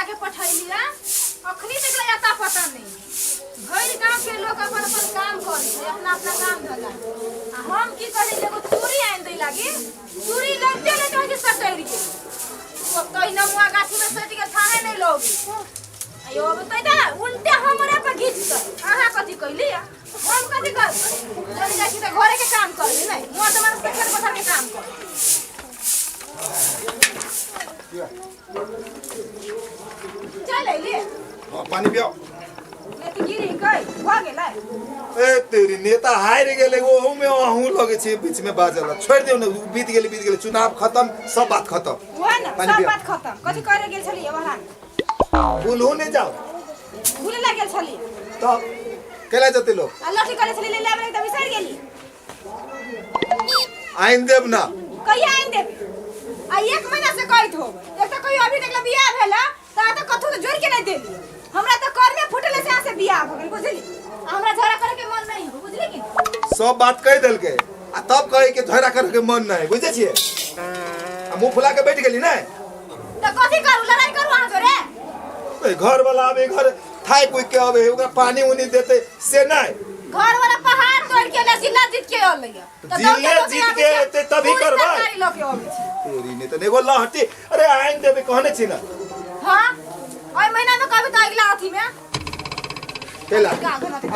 के पठैलिया अखनी तक आता पता नहीं भर गांव के लोग अपन अपन काम करे अपना अपना काम धगा हम की करे एगो चूड़ी आन दे लागी चूड़ी लगते ले तो के सटैरी के वो तई नमुआ गाछी में सट के थाने नहीं लोग अयो बताई दा उल्टे हमरा पे घिच कर आहा कथि कइली हम कथि कर जब जाकी त घरे के काम कर नहीं मोर त मार खेत पथर के काम कर चल ले पानी पियो नेती गिरी कई हो गेलै ए तेरी नेता हार गेले ओहू में अहू लगे छी बीच में बाजल छोड़ दियो न बीत गेले चुनाव खत्म सब बात खत्म वो ना सब बात खत्म कथि करे गेल छली वहां भूलू नहीं जाओ भूले लाग गेल छली तो केला जते लोग अल्लाह की करे छली ले लेबे त बिसर गेली आइन देब ना कहिया आइन देब आ एक महीना से कहत हो एक त कोई अभी तक बियाह भेला त कथु तो जोड़ के नहीं देली हमरा त कर में फुटले से से बियाह हो गेल बुझली हमरा झगड़ा करे के मन नहीं हो बुझली कि सब बात कह देल के आ तब कहे के झगड़ा करे के मन नहीं बुझे छिए आ मुंह फुला के बैठ गेली ना त कथि करू लड़ाई करू आ जोरे घर वाला आवे घर थाई कोई के आवे ओकरा पानी उनी देते से नहीं घर वाला पहाड़ तोड़ के ले जिला जीत के आल लिया जिले जीत के ते तभी करबा तेरी ने तो एगो लहटी अरे आइन देबे कहने छी ना हां ओय महीना में कभी त अगला अथी में केला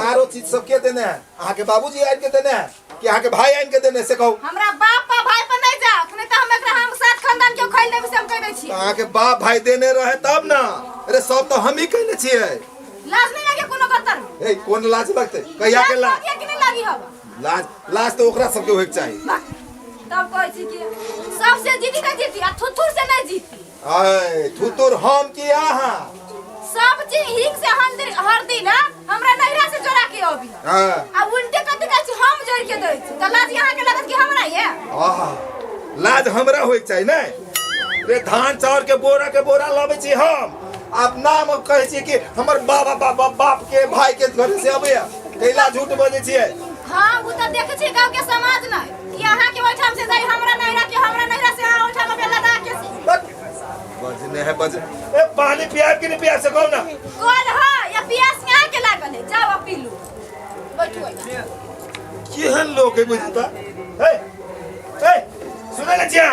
आरो चीज सब के देने है आहा के बाबूजी आइन के देने है कि आहा के भाई आइन के देने से कहू हमरा बाप पा भाई पर नहीं जा नहीं त हम एकरा हम साथ खानदान के खैल देब से हम कह दै छी आहा के बाप भाई देने रहे तब ना अरे सब तो हम ही कहने छिए लाज नहीं लागे कोनो गतर ए कोन लाज लगते कहिया के लाज कि नहीं लागी हवा लाज तो ओकरा सबके होय के चाहिए तब कहै छी कि सबसे जीती ना जीती आ थुथुर से नहीं जीती आय थुतुर हम की आहा सब चीज हिक से हर दिन हमरा नैरा से जोड़ा के आबी हां आ उल्टे कथि कहै छी हम जोड़ के दै छी त लाज यहां के लागत कि हमरा ये आहा लाज हमरा होय के चाहिए नै रे धान चाउर के बोरा लाबै छी हम आप नाम कहै छी कि हमर बाप के भाई के घर से आबै कैला झूठ बजै छियै हां वो त देखे छी गांव के समाज नै कि यहां के ओठाम से जाई हमरा नैरा से आ ओठाम पे लगा के बजने है बज ए पानी पिया कि नहीं पिया से कहू ना कौन है या पियास यहां के लागल है जाओ पी लो बैठो केहन लोग है बुझता ए सुनै ले छिया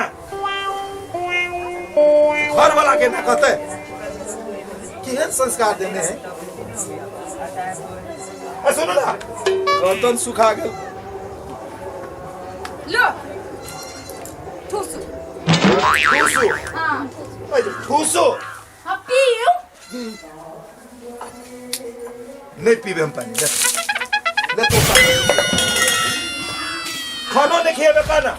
घर वाला के ना कहते केहन संस्कार देने हैं सुनो ना गर्दन सुखा गल लो ठूसू हां ठूसो हां पीऊ नहीं पीबे हम पानी दे तो पानी खानो नहीं खिएबे खाना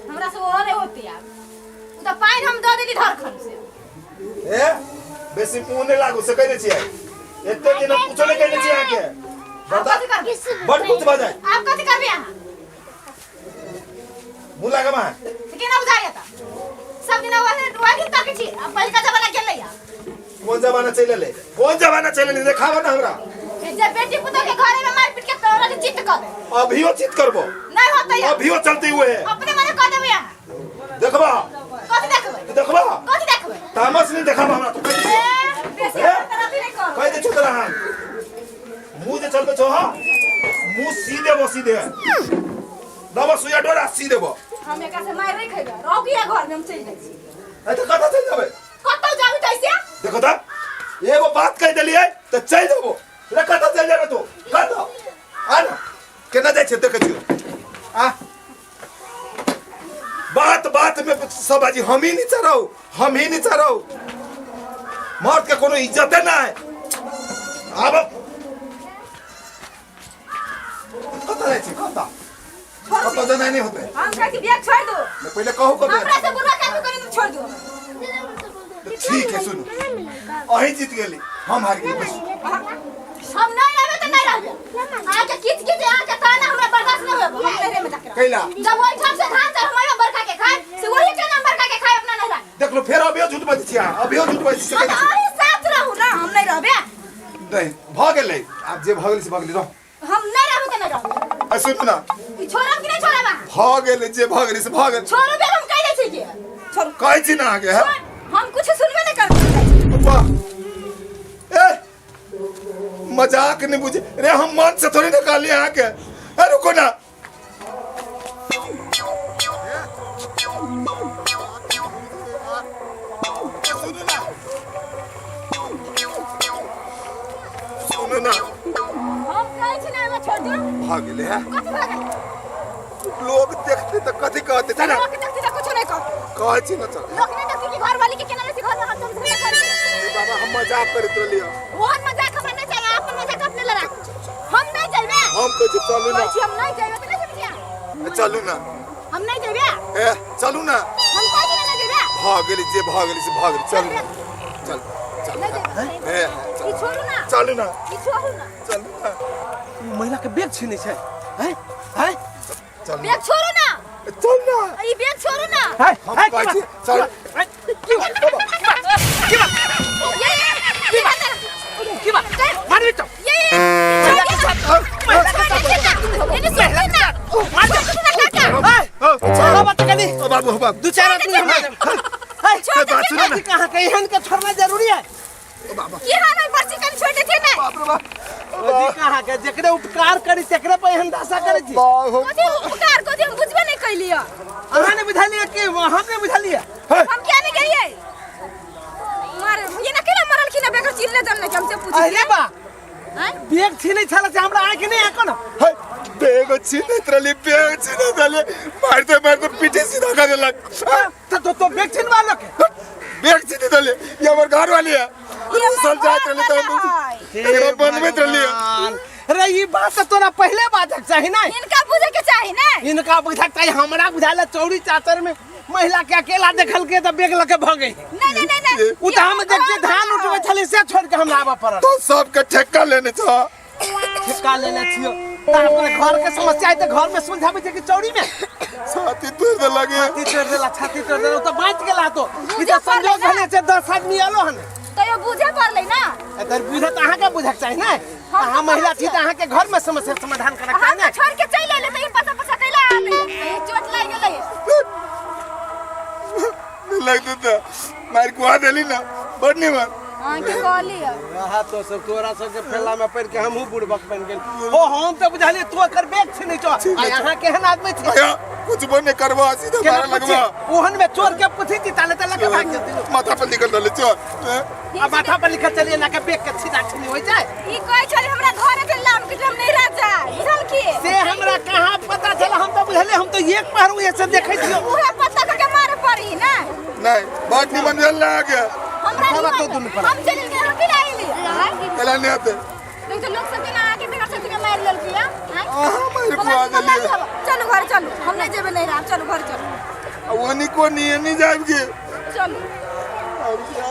हमरा से ओरे होती यार उ त पाइन हम द देली धरखन से ए बेसी पुने लागू से कहै छियै एते दिन पूछो नहीं कहै छियै आके बता बड़ कुछ बजाय आप कथि करबे यहां मुला के मां केना बुझाइया त सब दिन वाही तक छी अब पहिल का जमाना गेलै या कौन जमाना चले ले देखावा ना हमरा जब बेटी पुतो के घरे में मार पीट के तोरा के चित कर दे अभियो चित करबो नहीं होता या अभियो चलते हुए अपने मने कह देबे यहां देखबा कथि देखबै तामस नहीं देखावा हमरा तो बेसी तरह नहीं कर कह दे चुतरा हां मुंह जे चलबे छो हां मुंह सीधे दबा सुया डोरा सीधे बो हम एका से मार नहीं खइबे रोगिया घर में हम चल जाई छी ए तो कता चल जाबे कतौ जाबे तैसे देखो त एगो बात कह देलिए तो चल देबो रे कता चल जाबे तू कता आ ना केना जाय छै देख छियो आ बात में सब आज हम ही नहीं चराऊ मर्द के कोनो इज्जत ना है अब कता जाय छै कता जना नहीं होते हम कहती बिया छोड़ दो मैं पहले कहू कब हमरा से बुरा काम करे तो छोड़ दो ठीक है सुनो अही जीत गेली हम हार गेली बस हम नहीं रहबे त नहीं रहबे आके किच आके ताना हमरा बर्दाश्त नहीं होबे हम तेरे में जाके कैला जब ओइ ठाम से धान चार हम बरका के खाए से वही के नाम बरका के खाए अपना नहीं रह देख लो फिर अभियो झूठ बजै छिया अभियो झूठ बजै छिया अरे साथ रहू ना हम नहीं रहबे नहीं भ गेलै आब जे भ गेलै से भ गेलै रह हम नहीं रहबे त नहीं रहबे आ सुन ना ई छोड़ब कि नहीं छोड़बा भ गेलै जे भ गेलै से भ गेलै छोड़बे हम कह दे छी के छोड़ कहै छी ना आगे है हम कुछ सुनबे नहीं करबे वाह ए मजाक नहीं बुझे रे हम मन से थोड़ी निकाले यहाँ के अरे रुको ना सुनो ना हम कहीं छी ना छोड़ दियो भाग ले है कथि भागे लोग देखते तो कथी कहते थे ना लोग देखते तो कुछ नहीं कहे छी ना चल लोग नहीं देखते कि घर वाली के केना से घर में हाथ तुम से कर बाबा हम मजाक करत रहलियो वो मजाक हम नहीं चाहिए अपन मजाक अपने लड़ा हम नहीं जाइबे हम तो चलू ना हम नहीं जाइबे तो नहीं समझिया चलू ना हम नहीं जाइबे ए चलू ना हम कहीं नहीं जाइबे भाग गेली जे भाग गेली से भाग गेली चल चल चल नहीं जाइबे ए ई छोड़ू ना चलू ना ई छोड़ू ना चलू ना महिला के बैग छीने छै हैं हैं चल बैग छोड़ू ना चल ना ई बैग छोड़ू ना हम कहै छी चल की बात मार तो बाबू बाबू दो चार आदमी कहाँ कहीं हन के छोड़ना जरूरी है कहाँ के जकरे उपकार करी तकरे पे एहन दशा करे छी अहाँ ने बुझा लिया कि हम ने बुझा लिया अरे बा बैग छीने छला से हमरा आंख नहीं आको ना बेग छीने तरली बेग छीने तरली मारते पीछे सीधा कर देलक तो बैग छीनवा लो के बेग छीने तरली ये हमर घर वाली है सल जात रहली तो एकरा बनबे तरली अरे ये बात तो तोरा पहले बातक चाहिए ना इनका बुझे के चाहिए ना इनका बुझक चाहिए हमरा बुझाला चौड़ी चातर में महिला के अकेला देखल के त बेग लके भ गई नहीं उ त हम देख के धान उठवे छले से छोड़ के हम आवा पड़ल तो सबके ठेका लेने छ ठेका लेने छियो त अपने घर के समस्या है त घर में सुलझाबे छै कि चौड़ी में छाती तोड़ दे लगे छाती तोड़ दे तो बात गेला तो ई त संजोग भने से 10 आदमी आलो हन तो ये बुझे पड़ले ना अगर बुझे त अहाँ के बुझक चाहिए ना अहाँ महिला छी त अहाँ के घर में समस्या समाधान करक चाहिए ना छोड़ के चल ले त पसा पसा कैला आले चोट लाग गेलै लग तो मार कुआ देली ना बड़नी मार हां के कहली रहा तो सब तोरा सब के फैला में पड़ के हमहू बुड़बक बन गेल ओ हम त बुझाली तू कर बैग छी नहीं छ आ यहां केहन आदमी छी आया कुछ बने करवा सीधा मार लगवा ओहन में चोर के पुथी ती ताले ताले के भाग जती माथा पर निकल दले चोर अब माथा पर लिखल चलिए ना के बैग के सीधा छीनी हो जाए ई कहै छले हमरा घरे के नाम के हम नहीं रह जाए बुझल की से हमरा कहां पता चला हम तो बुझले हम तो एक बार हुए से देखै छियो उहे पता के मारे पड़ी ना नहीं बात नहीं बन जल आ गया हमरा तो दुन पर हम चल के हम गिराइली चला नहीं आते नहीं तो लोग सब के ना आके बेगर सब के मार लेल किया मार कुआ देली चलो घर चलो हम नहीं जेबे नहीं रह चलो घर चलो वनी को नहीं जाएगी चलो अब क्या